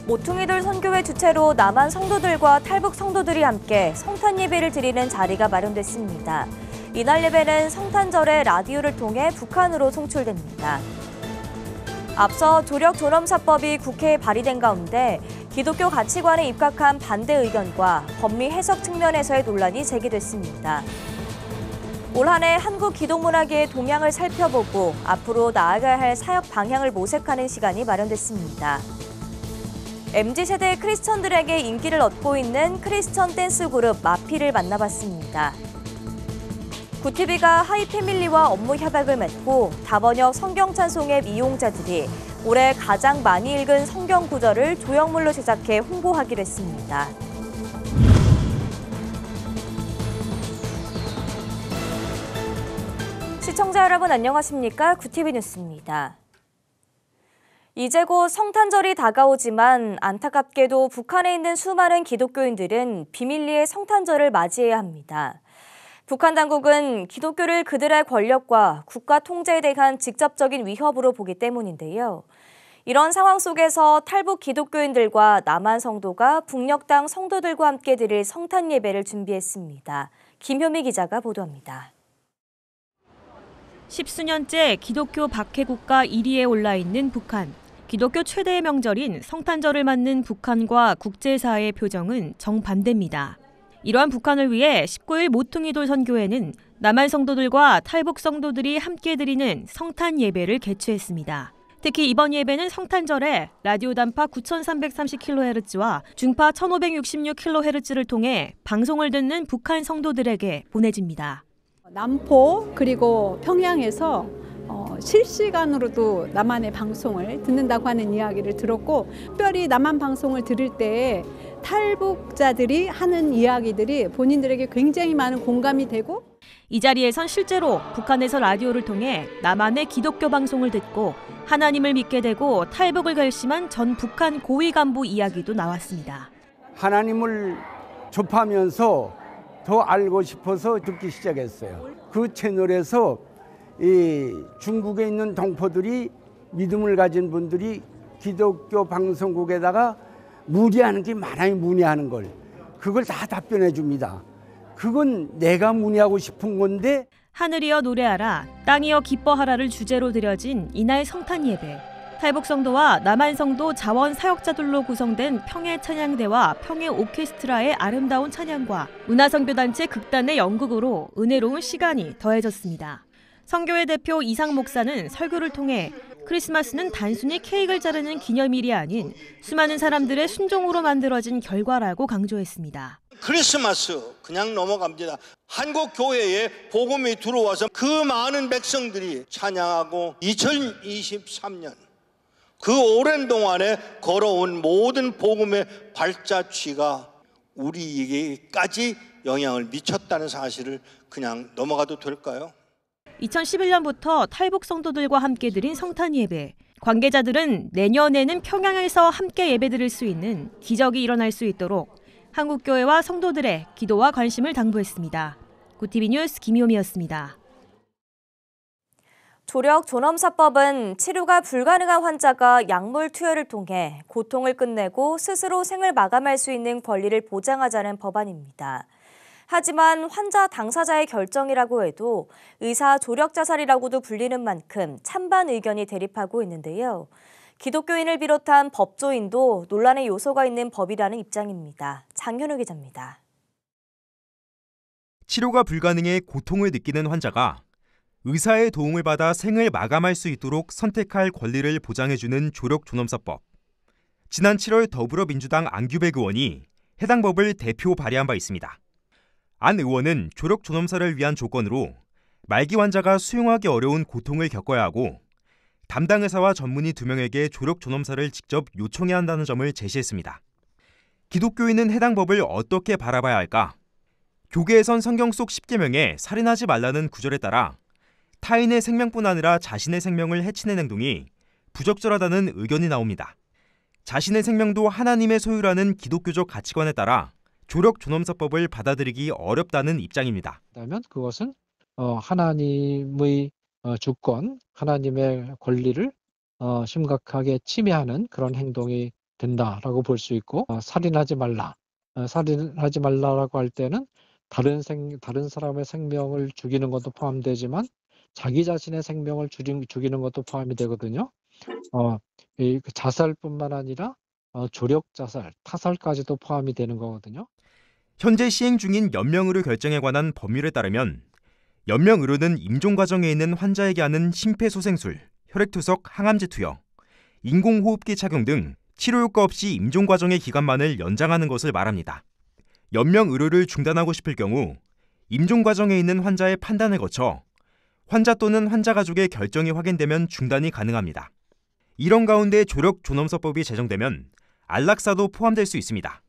모퉁이돌 선교회 주최로 남한 성도들과 탈북 성도들이 함께 성탄 예배를 드리는 자리가 마련됐습니다. 이날 예배는 성탄절에 라디오를 통해 북한으로 송출됩니다. 앞서 조력존엄사법이 국회에 발의된 가운데 기독교 가치관에 입각한 반대 의견과 법리 해석 측면에서의 논란이 제기됐습니다. 올 한 해 한국 기독문화계의 동향을 살펴보고 앞으로 나아가야 할 사역 방향을 모색하는 시간이 마련됐습니다. MZ세대 크리스천들에게 인기를 얻고 있는 크리스천 댄스 그룹 마피를 만나봤습니다. 구티비가 하이패밀리와 업무 협약을 맺고 다번역 성경 찬송 앱 이용자들이 올해 가장 많이 읽은 성경 구절을 조형물로 제작해 홍보하기로 했습니다. 시청자 여러분 안녕하십니까? 구티비 뉴스입니다. 이제 곧 성탄절이 다가오지만 안타깝게도 북한에 있는 수많은 기독교인들은 비밀리에 성탄절을 맞이해야 합니다. 북한 당국은 기독교를 그들의 권력과 국가 통제에 대한 직접적인 위협으로 보기 때문인데요. 이런 상황 속에서 탈북 기독교인들과 남한 성도가 북녘 땅 성도들과 함께 드릴 성탄 예배를 준비했습니다. 김효미 기자가 보도합니다. 십수년째 기독교 박해국가 1위에 올라 있는 북한. 기독교 최대의 명절인 성탄절을 맞는 북한과 국제사회의 표정은 정반대입니다. 이러한 북한을 위해 19일 모퉁이돌 선교회는 남한 성도들과 탈북 성도들이 함께 드리는 성탄 예배를 개최했습니다. 특히 이번 예배는 성탄절에 라디오 단파 9330kHz와 중파 1566kHz를 통해 방송을 듣는 북한 성도들에게 보내집니다. 남포 그리고 평양에서 실시간으로도 남한의 방송을 듣는다고 하는 이야기를 들었고, 특별히 남한 방송을 들을 때 탈북자들이 하는 이야기들이 본인들에게 굉장히 많은 공감이 되고, 이 자리에선 실제로 북한에서 라디오를 통해 남한의 기독교 방송을 듣고 하나님을 믿게 되고 탈북을 결심한 전 북한 고위 간부 이야기도 나왔습니다. 하나님을 접하면서 더 알고 싶어서 듣기 시작했어요. 그 채널에서 이 중국에 있는 동포들이, 믿음을 가진 분들이 기독교 방송국에다가 문의하는 게 많아요. 문의하는 걸. 그걸 다 답변해 줍니다. 그건 내가 문의하고 싶은 건데. 하늘이여 노래하라, 땅이여 기뻐하라를 주제로 드려진 이날 성탄 예배. 탈북 성도와 남한 성도 자원 사역자들로 구성된 평해 찬양대와 평해 오케스트라의 아름다운 찬양과 문화선교단체 극단의 연극으로 은혜로운 시간이 더해졌습니다. 선교회 대표 이상 목사는 설교를 통해 크리스마스는 단순히 케이크를 자르는 기념일이 아닌 수많은 사람들의 순종으로 만들어진 결과라고 강조했습니다. 크리스마스 그냥 넘어갑니다. 한국 교회에 복음이 들어와서 그 많은 백성들이 찬양하고 2023년 그 오랜 동안에 걸어온 모든 복음의 발자취가 우리에게까지 영향을 미쳤다는 사실을 그냥 넘어가도 될까요? 2011년부터 탈북 성도들과 함께 드린 성탄 예배. 관계자들은 내년에는 평양에서 함께 예배드릴 수 있는 기적이 일어날 수 있도록 한국교회와 성도들의 기도와 관심을 당부했습니다. 구티비 뉴스 김효미였습니다. 조력존엄사법은 치료가 불가능한 환자가 약물 투여를 통해 고통을 끝내고 스스로 생을 마감할 수 있는 권리를 보장하자는 법안입니다. 하지만 환자 당사자의 결정이라고 해도 의사 조력 자살이라고도 불리는 만큼 찬반 의견이 대립하고 있는데요. 기독교인을 비롯한 법조인도 논란의 요소가 있는 법이라는 입장입니다. 장현우 기자입니다. 치료가 불가능해 고통을 느끼는 환자가 의사의 도움을 받아 생을 마감할 수 있도록 선택할 권리를 보장해주는 조력존엄사법. 지난 7월 더불어민주당 안규백 의원이 해당 법을 대표 발의한 바 있습니다. 안 의원은 조력존엄사를 위한 조건으로 말기 환자가 수용하기 어려운 고통을 겪어야 하고 담당 의사와 전문의 2명에게 조력존엄사를 직접 요청해야 한다는 점을 제시했습니다. 기독교인은 해당 법을 어떻게 바라봐야 할까? 교계에선 성경 속 10계명에 살인하지 말라는 구절에 따라 타인의 생명뿐 아니라 자신의 생명을 해치는 행동이 부적절하다는 의견이 나옵니다. 자신의 생명도 하나님의 소유라는 기독교적 가치관에 따라 조력존엄사법을 받아들이기 어렵다는 입장입니다. 그렇다면 그것은 하나님의 주권, 하나님의 권리를 심각하게 침해하는 그런 행동이 된다라고 볼 수 있고, 살인하지 말라. 살인하지 말라라고 할 때는 다른 사람의 생명을 죽이는 것도 포함되지만 자기 자신의 생명을 죽이는 것도 포함이 되거든요. 이 자살뿐만 아니라 조력 자살, 타살까지도 포함이 되는 거거든요. 현재 시행 중인 연명의료 결정에 관한 법률에 따르면 연명의료는 임종 과정에 있는 환자에게 하는 심폐소생술, 혈액투석, 항암제 투여, 인공호흡기 착용 등 치료 효과 없이 임종 과정의 기간만을 연장하는 것을 말합니다. 연명의료를 중단하고 싶을 경우 임종 과정에 있는 환자의 판단을 거쳐 환자 또는 환자 가족의 결정이 확인되면 중단이 가능합니다. 이런 가운데 조력존엄사법이 제정되면 안락사도 포함될 수 있습니다.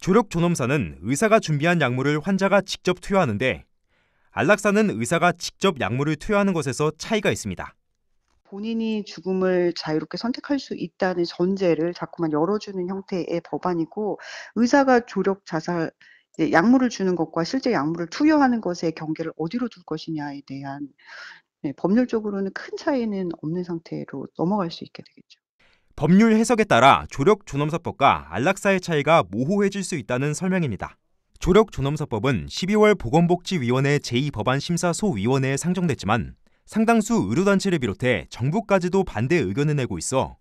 조력존엄사는 의사가 준비한 약물을 환자가 직접 투여하는데 안락사는 의사가 직접 약물을 투여하는 것에서 차이가 있습니다. 본인이 죽음을 자유롭게 선택할 수 있다는 전제를 자꾸만 열어주는 형태의 법안이고, 의사가 조력 자살 약물을 주는 것과 실제 약물을 투여하는 것의 경계를 어디로 둘 것이냐에 대한 법률적으로는 큰 차이는 없는 상태로 넘어갈 수 있게 되겠죠. 법률 해석에 따라 조력존엄사법과 안락사의 차이가 모호해질 수 있다는 설명입니다. 조력존엄사법은 12월 보건복지위원회 제2법안심사소위원회에 상정됐지만 상당수 의료단체를 비롯해 정부까지도 반대 의견을 내고 있어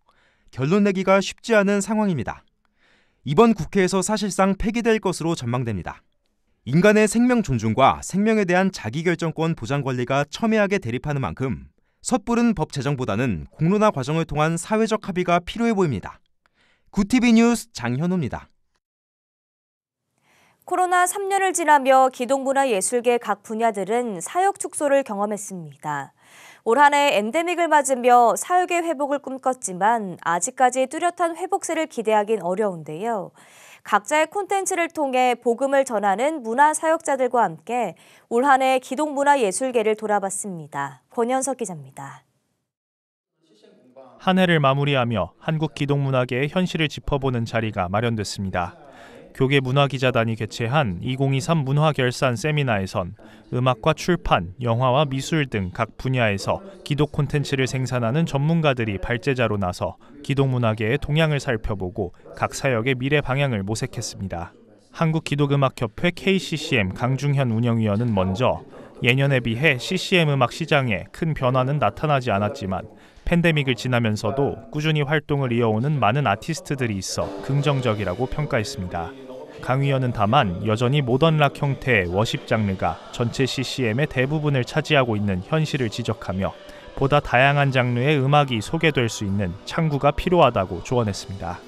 결론 내기가 쉽지 않은 상황입니다. 이번 국회에서 사실상 폐기될 것으로 전망됩니다. 인간의 생명 존중과 생명에 대한 자기결정권 보장 권리가 첨예하게 대립하는 만큼 섣부른 법 제정보다는 공론화 과정을 통한 사회적 합의가 필요해 보입니다. 구티비 뉴스 장현우입니다. 코로나 3년을 지나며 기동문화예술계 각 분야들은 사역 축소를 경험했습니다. 올 한 해 엔데믹을 맞으며 사역의 회복을 꿈꿨지만 아직까지 뚜렷한 회복세를 기대하긴 어려운데요. 각자의 콘텐츠를 통해 복음을 전하는 문화사역자들과 함께 올 한 해 기동문화예술계를 돌아봤습니다. 권현석 기자입니다. 한 해를 마무리하며 한국 기동문화계의 현실을 짚어보는 자리가 마련됐습니다. 교계 문화기자단이 개최한 2023 문화결산 세미나에선 음악과 출판, 영화와 미술 등 각 분야에서 기독 콘텐츠를 생산하는 전문가들이 발제자로 나서 기독문화계의 동향을 살펴보고 각 사역의 미래 방향을 모색했습니다. 한국기독음악협회 KCCM 강중현 운영위원은 먼저 예년에 비해 CCM 음악 시장에 큰 변화는 나타나지 않았지만 팬데믹을 지나면서도 꾸준히 활동을 이어오는 많은 아티스트들이 있어 긍정적이라고 평가했습니다. 강 위원은 다만 여전히 모던락 형태의 워십 장르가 전체 CCM의 대부분을 차지하고 있는 현실을 지적하며 보다 다양한 장르의 음악이 소개될 수 있는 창구가 필요하다고 조언했습니다.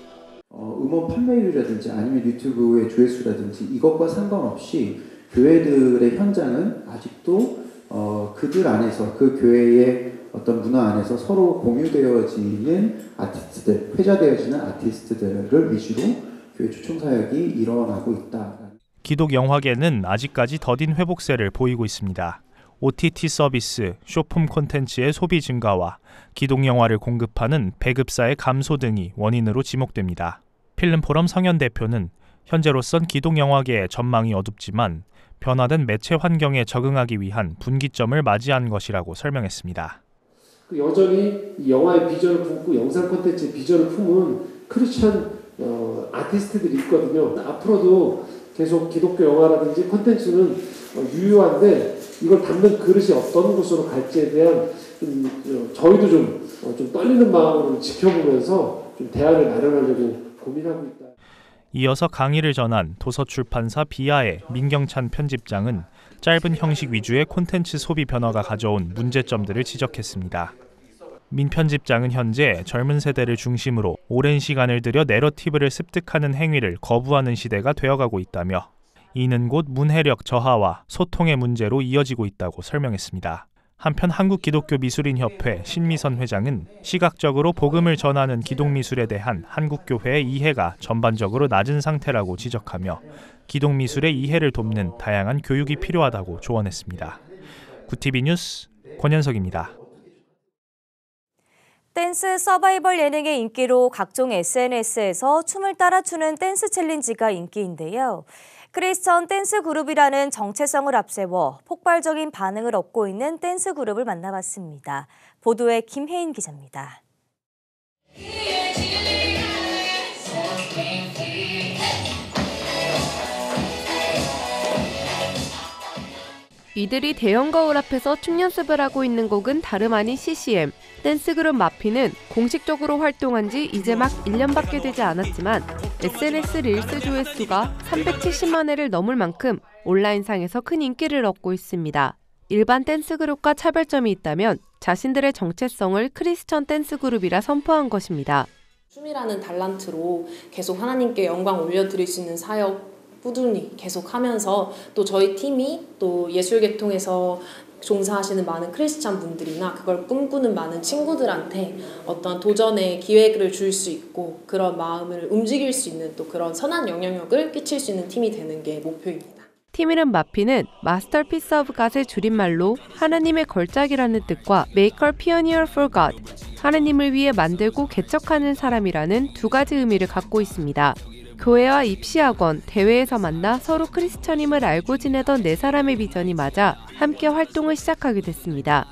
음원 판매율이라든지 아니면 유튜브의 조회수라든지 이것과 상관없이 교회들의 현장은 아직도 그들 안에서 그 교회의 어떤 문화 안에서 서로 공유되어지는 아티스트들, 회자되어지는 아티스트들을 위주로 교회 초청 사역이 일어나고 있다. 기독 영화계는 아직까지 더딘 회복세를 보이고 있습니다. OTT 서비스, 쇼폼 콘텐츠의 소비 증가와 기독 영화를 공급하는 배급사의 감소 등이 원인으로 지목됩니다. 필름포럼 성현 대표는 현재로선 기독 영화계의 전망이 어둡지만 변화된 매체 환경에 적응하기 위한 분기점을 맞이한 것이라고 설명했습니다. 여전히 영화의 비전을 품고 영상 콘텐츠의 비전을 품은 크리스천 아티스트들이 있거든요. 앞으로도 계속 기독교 영화라든지 콘텐츠는 유효한데 이걸 담는 그릇이 어떤 곳으로 갈지에 대한 저희도 좀 떨리는 마음으로 지켜보면서 좀 대안을 마련하려고 고민하고 있다. 이어서 강의를 전한 도서출판사 비아의 민경찬 편집장은 짧은 형식 위주의 콘텐츠 소비 변화가 가져온 문제점들을 지적했습니다. 민 편집장은 현재 젊은 세대를 중심으로 오랜 시간을 들여 내러티브를 습득하는 행위를 거부하는 시대가 되어가고 있다며 이는 곧 문해력 저하와 소통의 문제로 이어지고 있다고 설명했습니다. 한편 한국기독교미술인협회 신미선 회장은 시각적으로 복음을 전하는 기독미술에 대한 한국교회의 이해가 전반적으로 낮은 상태라고 지적하며 기독미술의 이해를 돕는 다양한 교육이 필요하다고 조언했습니다. 구티비 뉴스 권현석입니다. 댄스 서바이벌 예능의 인기로 각종 SNS에서 춤을 따라 추는 댄스 챌린지가 인기인데요. 크리스천 댄스 그룹이라는 정체성을 앞세워 폭발적인 반응을 얻고 있는 댄스 그룹을 만나봤습니다. 보도에 김혜인 기자입니다. 이들이 대형 거울 앞에서 춤 연습을 하고 있는 곡은 다름 아닌 CCM. 댄스그룹 마피는 공식적으로 활동한 지 이제 막 1년밖에 되지 않았지만 SNS 릴스 조회수가 370만 회를 넘을 만큼 온라인상에서 큰 인기를 얻고 있습니다. 일반 댄스그룹과 차별점이 있다면 자신들의 정체성을 크리스천 댄스그룹이라 선포한 것입니다. 춤이라는 달란트로 계속 하나님께 영광 올려드릴 수 있는 사역 꾸준히 계속하면서 또 저희 팀이 또 예술계통에서 종사하시는 많은 크리스찬 분들이나 그걸 꿈꾸는 많은 친구들한테 어떤 도전의 기회를 줄 수 있고 그런 마음을 움직일 수 있는 또 그런 선한 영향력을 끼칠 수 있는 팀이 되는 게 목표입니다. 팀 이름 마피는 마스터피스 오브 갓의 줄임말로 하나님의 걸작이라는 뜻과 Maker Pioneer for God, 하나님을 위해 만들고 개척하는 사람이라는 두 가지 의미를 갖고 있습니다. 교회와 입시학원, 대회에서 만나 서로 크리스천임을 알고 지내던 네 사람의 비전이 맞아 함께 활동을 시작하게 됐습니다.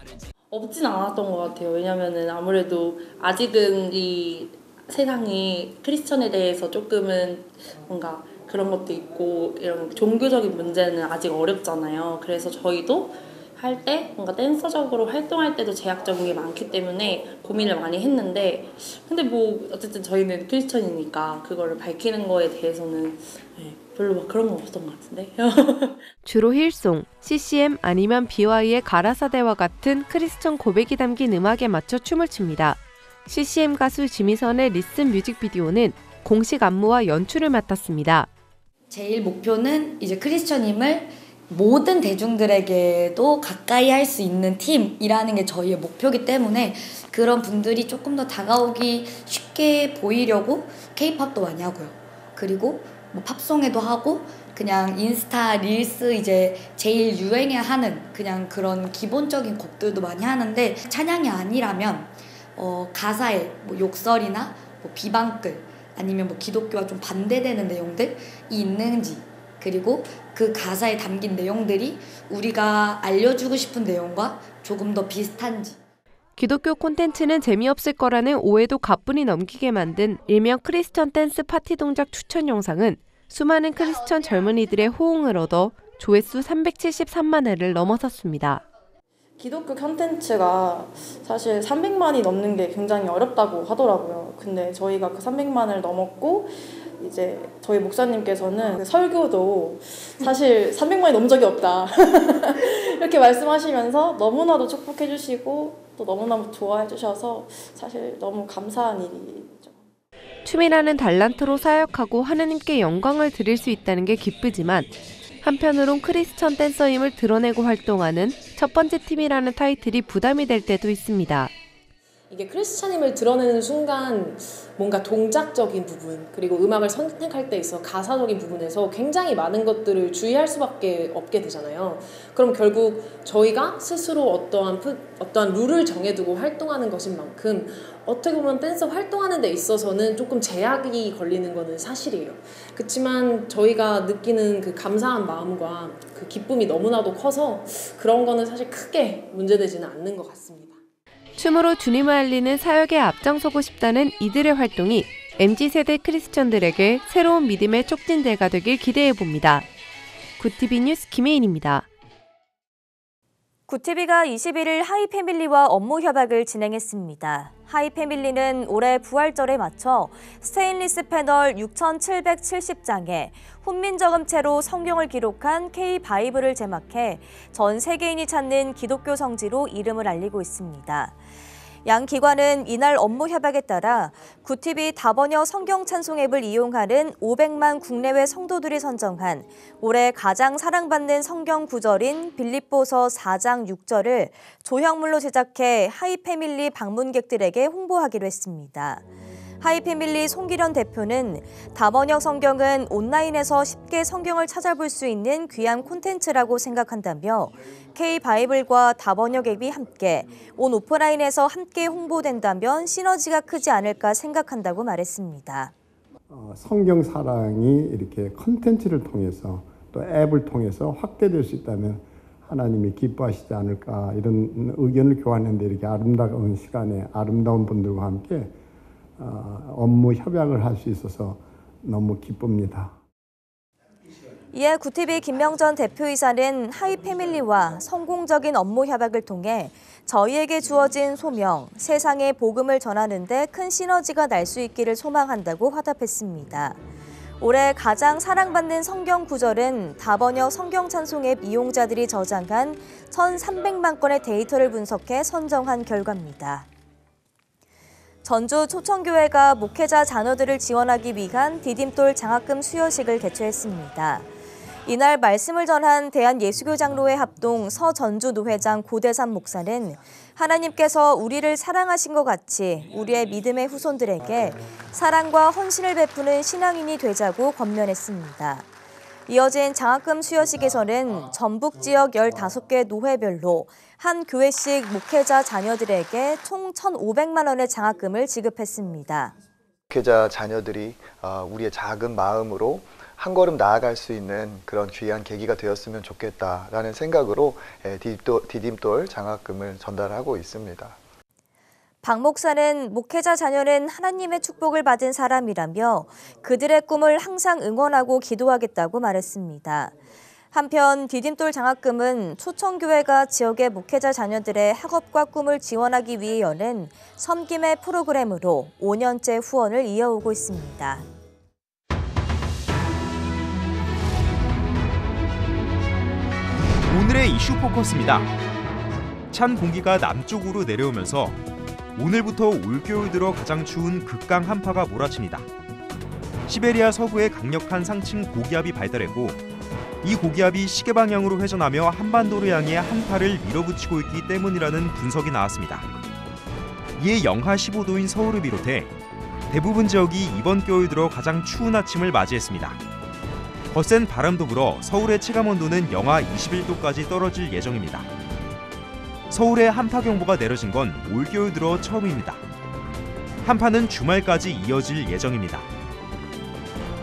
없진 않았던 것 같아요. 왜냐면은 아무래도 아직은 이 세상이 크리스천에 대해서 조금은 뭔가 그런 것도 있고 이런 종교적인 문제는 아직 어렵잖아요. 그래서 저희도 할 때 뭔가 댄서적으로 활동할 때도 제약적인 게 많기 때문에 고민을 많이 했는데 근데 뭐 어쨌든 저희는 크리스천이니까 그거를 밝히는 거에 대해서는 별로 막 그런 건 없었던 것 같은데. 주로 힐송, CCM 아니면 BY의 가라사대와 같은 크리스천 고백이 담긴 음악에 맞춰 춤을 춥니다. CCM 가수 지미선의 리슨 뮤직비디오는 공식 안무와 연출을 맡았습니다. 제일 목표는 이제 크리스천임을 모든 대중들에게도 가까이 할 수 있는 팀이라는 게 저희의 목표이기 때문에 그런 분들이 조금 더 다가오기 쉽게 보이려고 K-팝도 많이 하고요. 그리고 뭐 팝송에도 하고 그냥 인스타 릴스 이제 제일 유행해 하는 그냥 그런 기본적인 곡들도 많이 하는데 찬양이 아니라면 가사에 뭐 욕설이나 뭐 비방글 아니면 뭐 기독교와 좀 반대되는 내용들이 있는지 그리고 그 가사에 담긴 내용들이 우리가 알려주고 싶은 내용과 조금 더 비슷한지. 기독교 콘텐츠는 재미없을 거라는 오해도 가뿐히 넘기게 만든 일명 크리스천 댄스 파티 동작 추천 영상은 수많은 크리스천 젊은이들의 호응을 얻어 조회수 373만 회를 넘어섰습니다. 기독교 콘텐츠가 사실 300만이 넘는 게 굉장히 어렵다고 하더라고요. 근데 저희가 그 300만을 넘었고 이제 저희 목사님께서는 설교도 사실 300만이 넘은 적이 없다 이렇게 말씀하시면서 너무나도 축복해 주시고 또 너무나도 좋아해 주셔서 사실 너무 감사한 일이죠. 춤이라는 달란트로 사역하고 하느님께 영광을 드릴 수 있다는 게 기쁘지만 한편으론 크리스천 댄서임을 드러내고 활동하는 첫 번째 팀이라는 타이틀이 부담이 될 때도 있습니다. 이게 크리스찬임을 드러내는 순간 뭔가 동작적인 부분 그리고 음악을 선택할 때 있어 가사적인 부분에서 굉장히 많은 것들을 주의할 수밖에 없게 되잖아요. 그럼 결국 저희가 스스로 어떠한 룰을 정해두고 활동하는 것인 만큼 어떻게 보면 댄서 활동하는 데 있어서는 조금 제약이 걸리는 거는 사실이에요. 그렇지만 저희가 느끼는 그 감사한 마음과 그 기쁨이 너무나도 커서 그런 거는 사실 크게 문제되지는 않는 것 같습니다. 춤으로 주님을 알리는 사역에 앞장서고 싶다는 이들의 활동이 MZ세대 크리스천들에게 새로운 믿음의 촉진제가 되길 기대해봅니다. 굿TV 뉴스 김혜인입니다. 굿TV가 21일 하이패밀리와 업무 협약을 진행했습니다. 하이패밀리는 올해 부활절에 맞춰 스테인리스 패널 6,770장에 훈민정음체로 성경을 기록한 K-바이블을 제막해 전 세계인이 찾는 기독교 성지로 이름을 알리고 있습니다. 양 기관은 이날 업무 협약에 따라 굿TV 다번역 성경 찬송 앱을 이용하는 500만 국내외 성도들이 선정한 올해 가장 사랑받는 성경 구절인 빌립보서 4장 6절을 조형물로 제작해 하이패밀리 방문객들에게 홍보하기로 했습니다. 하이패밀리 송기련 대표는 다번역 성경은 온라인에서 쉽게 성경을 찾아볼 수 있는 귀한 콘텐츠라고 생각한다며 K-바이블과 다번역 앱이 함께 온 오프라인에서 함께 홍보된다면 시너지가 크지 않을까 생각한다고 말했습니다. 성경 사랑이 이렇게 콘텐츠를 통해서 또 앱을 통해서 확대될 수 있다면 하나님이 기뻐하시지 않을까 이런 의견을 교환했는데 이렇게 아름다운 시간에 아름다운 분들과 함께 업무 협약을 할 수 있어서 너무 기쁩니다. 이에 구티비 김명전 대표이사는 하이패밀리와 성공적인 업무 협약을 통해 저희에게 주어진 소명, 세상에 복음을 전하는 데 큰 시너지가 날 수 있기를 소망한다고 화답했습니다. 올해 가장 사랑받는 성경 구절은 다번역 성경 찬송 앱 이용자들이 저장한 1,300만 건의 데이터를 분석해 선정한 결과입니다. 전주 초청교회가 목회자 자녀들을 지원하기 위한 디딤돌 장학금 수여식을 개최했습니다. 이날 말씀을 전한 대한예수교장로회 합동 서전주노회장 고대삼 목사는 하나님께서 우리를 사랑하신 것 같이 우리의 믿음의 후손들에게 사랑과 헌신을 베푸는 신앙인이 되자고 권면했습니다. 이어진 장학금 수여식에서는 전북 지역 15개 노회별로 한 교회씩 목회자 자녀들에게 총 1,500만 원의 장학금을 지급했습니다. 목회자 자녀들이 우리의 작은 마음으로 한 걸음 나아갈 수 있는 그런 귀한 계기가 되었으면 좋겠다라는 생각으로 디딤돌 장학금을 전달하고 있습니다. 박 목사는 목회자 자녀는 하나님의 축복을 받은 사람이라며 그들의 꿈을 항상 응원하고 기도하겠다고 말했습니다. 한편 디딤돌 장학금은 초청교회가 지역의 목회자 자녀들의 학업과 꿈을 지원하기 위해 여는 섬김의 프로그램으로 5년째 후원을 이어오고 있습니다. 오늘의 이슈 포커스입니다. 찬 공기가 남쪽으로 내려오면서 오늘부터 올겨울 들어 가장 추운 극강 한파가 몰아칩니다. 시베리아 서부에 강력한 상층 고기압이 발달했고 이 고기압이 시계 방향으로 회전하며 한반도를 향해 한파를 밀어붙이고 있기 때문이라는 분석이 나왔습니다. 이에 영하 15도인 서울을 비롯해 대부분 지역이 이번 겨울 들어 가장 추운 아침을 맞이했습니다. 거센 바람도 불어 서울의 체감온도는 영하 21도까지 떨어질 예정입니다. 서울에 한파경보가 내려진 건 올겨울 들어 처음입니다. 한파는 주말까지 이어질 예정입니다.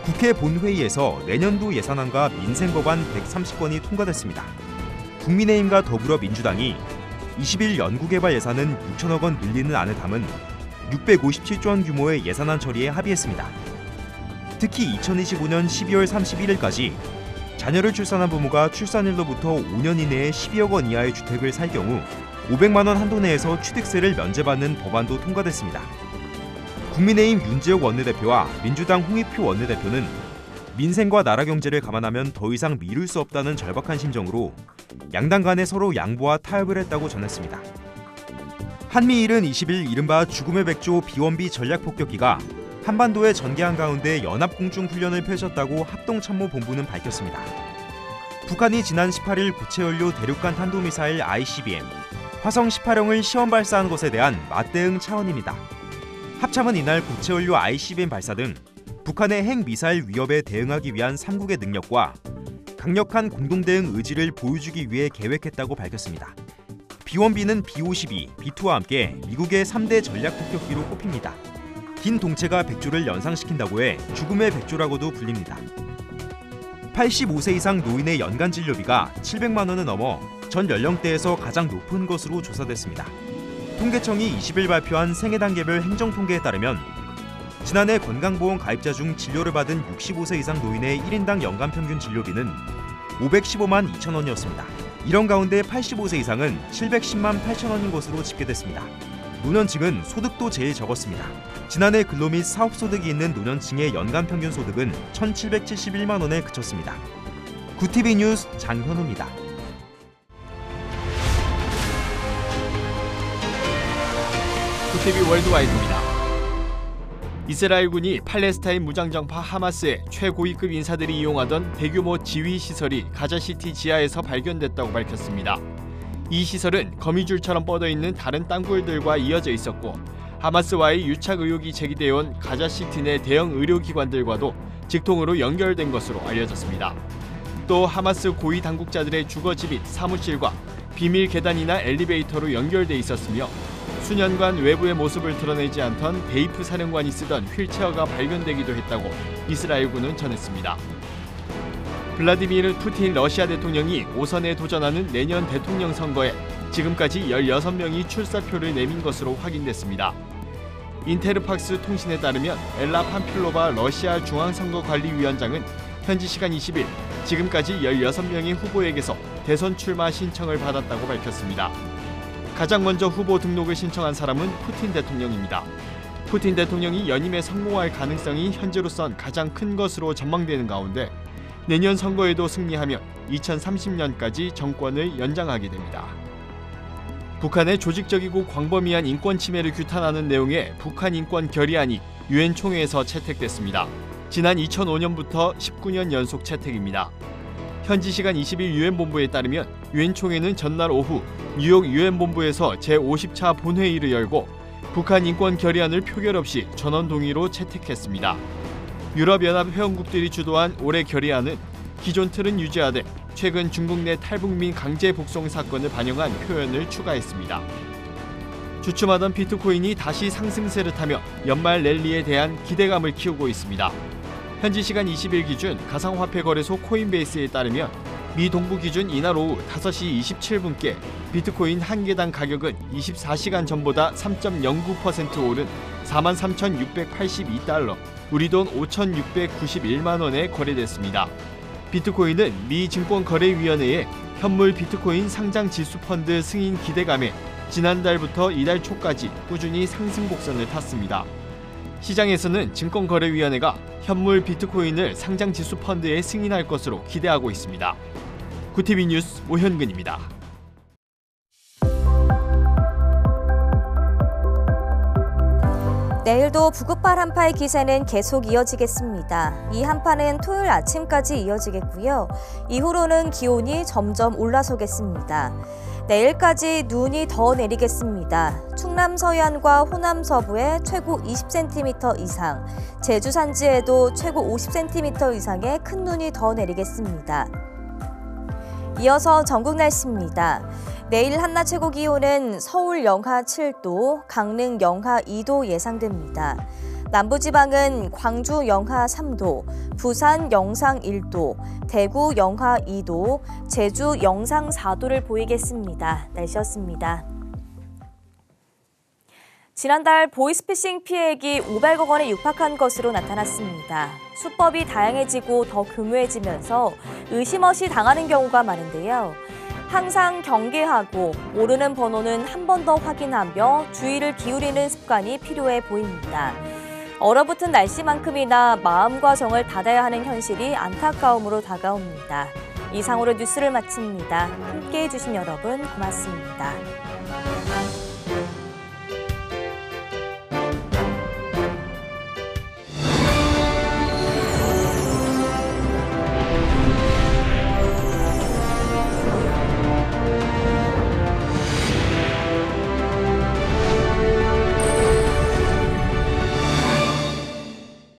국회 본회의에서 내년도 예산안과 민생법안 130건이 통과됐습니다. 국민의힘과 더불어민주당이 20일 연구개발 예산은 6천억 원 늘리는 안을 담은 657조 원 규모의 예산안 처리에 합의했습니다. 특히 2025년 12월 31일까지 자녀를 출산한 부모가 출산일로부터 5년 이내에 12억 원 이하의 주택을 살 경우 500만 원 한도 내에서 취득세를 면제받는 법안도 통과됐습니다. 국민의힘 윤재욱 원내대표와 민주당 홍익표 원내대표는 민생과 나라 경제를 감안하면 더 이상 미룰 수 없다는 절박한 심정으로 양당 간에 서로 양보와 타협을 했다고 전했습니다. 한미일은 20일 이른바 죽음의 백조 비원비 전략폭격기가 한반도의 전개한 가운데 연합공중 훈련을 펼쳤다고 합동참모본부는 밝혔습니다. 북한이 지난 18일 고체연료 대륙간 탄도미사일 ICBM, 화성 18형을 시험 발사한 것에 대한 맞대응 차원입니다. 합참은 이날 고체연료 ICBM 발사 등 북한의 핵미사일 위협에 대응하기 위한 3국의 능력과 강력한 공동대응 의지를 보여주기 위해 계획했다고 밝혔습니다. B-1B는 B-52, B-2와 함께 미국의 3대 전략폭격기로 꼽힙니다. 긴 동체가 백조를 연상시킨다고 해 죽음의 백조라고도 불립니다. 85세 이상 노인의 연간 진료비가 700만 원을 넘어 전 연령대에서 가장 높은 것으로 조사됐습니다. 통계청이 20일 발표한 생애단계별 행정통계에 따르면 지난해 건강보험 가입자 중 진료를 받은 65세 이상 노인의 1인당 연간 평균 진료비는 515만 2천 원이었습니다. 이런 가운데 85세 이상은 710만 8천 원인 것으로 집계됐습니다. 노년층은 소득도 제일 적었습니다. 지난해 근로 및 사업소득이 있는 노년층의 연간 평균 소득은 1,771만 원에 그쳤습니다. 구티비 뉴스 장현우입니다. 구티비 월드와이드입니다. 이스라엘군이 팔레스타인 무장정파 하마스의 최고위급 인사들이 이용하던 대규모 지휘시설이 가자시티 지하에서 발견됐다고 밝혔습니다. 이 시설은 거미줄처럼 뻗어있는 다른 땅굴들과 이어져 있었고 하마스와의 유착 의혹이 제기되어 온 가자시티 내 대형 의료기관들과도 직통으로 연결된 것으로 알려졌습니다. 또 하마스 고위 당국자들의 주거지 및 사무실과 비밀 계단이나 엘리베이터로 연결돼 있었으며 수년간 외부의 모습을 드러내지 않던 데이프 사령관이 쓰던 휠체어가 발견되기도 했다고 이스라엘군은 전했습니다. 블라디미르 푸틴 러시아 대통령이 5선에 도전하는 내년 대통령 선거에 지금까지 16명이 출사표를 내민 것으로 확인됐습니다. 인테르팍스 통신에 따르면 엘라 팜필로바 러시아 중앙선거관리위원장은 현지 시간 20일 지금까지 16명의 후보에게서 대선 출마 신청을 받았다고 밝혔습니다. 가장 먼저 후보 등록을 신청한 사람은 푸틴 대통령입니다. 푸틴 대통령이 연임에 성공할 가능성이 현재로선 가장 큰 것으로 전망되는 가운데 내년 선거에도 승리하면 2030년까지 정권을 연장하게 됩니다. 북한의 조직적이고 광범위한 인권 침해를 규탄하는 내용의 북한 인권 결의안이 유엔 총회에서 채택됐습니다. 지난 2005년부터 19년 연속 채택입니다. 현지 시간 20일 유엔 본부에 따르면 유엔 총회는 전날 오후 뉴욕 유엔 본부에서 제50차 본회의를 열고 북한 인권 결의안을 표결 없이 전원 동의로 채택했습니다. 유럽연합 회원국들이 주도한 올해 결의안은 기존 틀은 유지하되 최근 중국 내 탈북민 강제 북송 사건을 반영한 표현을 추가했습니다. 주춤하던 비트코인이 다시 상승세를 타며 연말 랠리에 대한 기대감을 키우고 있습니다. 현지 시간 20일 기준 가상화폐 거래소 코인베이스에 따르면 미 동부 기준 이날 오후 5시 27분께 비트코인 한 개당 가격은 24시간 전보다 3.09% 오른 43,682달러, 우리 돈 5,691만 원에 거래됐습니다. 비트코인은 미 증권거래위원회의 현물 비트코인 상장 지수 펀드 승인 기대감에 지난달부터 이달 초까지 꾸준히 상승 곡선을 탔습니다. 시장에서는 증권거래위원회가 현물 비트코인을 상장 지수 펀드에 승인할 것으로 기대하고 있습니다. 구티비 뉴스 오현근입니다. 내일도 북극발 한파의 기세는 계속 이어지겠습니다. 이 한파는 토요일 아침까지 이어지겠고요. 이후로는 기온이 점점 올라서겠습니다. 내일까지 눈이 더 내리겠습니다. 충남 서해안과 호남 서부에 최고 20cm 이상, 제주 산지에도 최고 50cm 이상의 큰 눈이 더 내리겠습니다. 이어서 전국 날씨입니다. 내일 한낮 최고 기온은 서울 영하 7도, 강릉 영하 2도 예상됩니다. 남부지방은 광주 영하 3도, 부산 영상 1도, 대구 영하 2도, 제주 영상 4도를 보이겠습니다. 날씨였습니다. 지난달 보이스피싱 피해액이 500억 원에 육박한 것으로 나타났습니다. 수법이 다양해지고 더 교묘해지면서 의심없이 당하는 경우가 많은데요. 항상 경계하고 모르는 번호는 한 번 더 확인하며 주의를 기울이는 습관이 필요해 보입니다. 얼어붙은 날씨만큼이나 마음과 정을 닫아야 하는 현실이 안타까움으로 다가옵니다. 이상으로 뉴스를 마칩니다. 함께해 주신 여러분 고맙습니다.